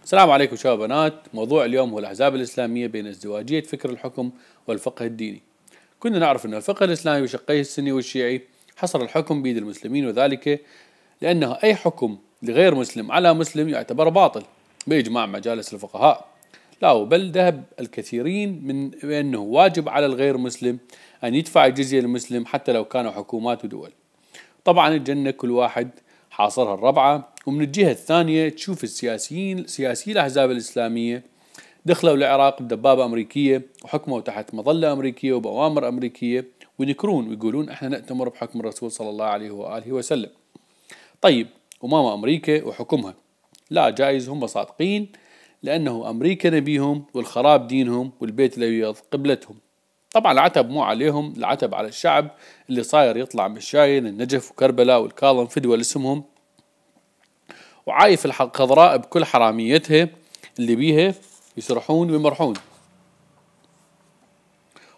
السلام عليكم شباب وبنات. موضوع اليوم هو الأحزاب الإسلامية بين ازدواجية فكر الحكم والفقه الديني. كنا نعرف أن الفقه الإسلامي بشقيه السني والشيعي حصر الحكم بيد المسلمين، وذلك لأنه أي حكم لغير مسلم على مسلم يعتبر باطل بإجماع مجالس الفقهاء. لا بل ذهب الكثيرين من بأنه واجب على الغير مسلم أن يدفع الجزية للمسلم حتى لو كانوا حكومات ودول. طبعا الجنة كل واحد حاصرها الربعة. ومن الجهة الثانية تشوف سياسي الأحزاب الإسلامية دخلوا العراق بدبابة أمريكية وحكموا تحت مظلة أمريكية وبأوامر أمريكية، وينكرون ويقولون احنا نأتمر بحكم الرسول صلى الله عليه وآله وسلم. طيب وماما أمريكا وحكمها؟ لا جائز، هم صادقين، لأنه أمريكا نبيهم والخراب دينهم والبيت الأبيض قبلتهم. طبعا العتب مو عليهم، العتب على الشعب اللي صاير يطلع مشاين النجف وكربلاء والكاظم فدوى اسمهم، وعايف الخضراء بكل حراميتها اللي بيها يسرحون ويمرحون.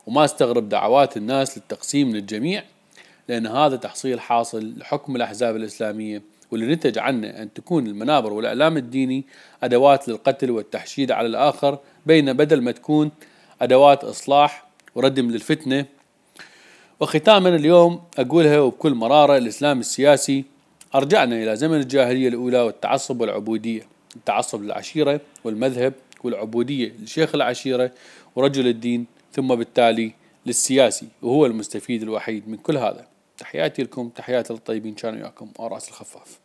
وما استغرب دعوات الناس للتقسيم للجميع، لأن هذا تحصيل حاصل لحكم الأحزاب الإسلامية، واللي نتج عنه أن تكون المنابر والإعلام الديني أدوات للقتل والتحشيد على الآخر، بدل ما تكون أدوات إصلاح وردم للفتنة. وختاما اليوم أقولها وبكل مرارة، الإسلام السياسي أرجعنا إلى زمن الجاهلية الأولى والتعصب والعبودية، التعصب للعشيرة والمذهب، والعبودية لشيخ العشيرة ورجل الدين، ثم بالتالي للسياسي، وهو المستفيد الوحيد من كل هذا. تحياتي لكم، تحياتي للطيبين، كانوا وياكم راس الخفاف.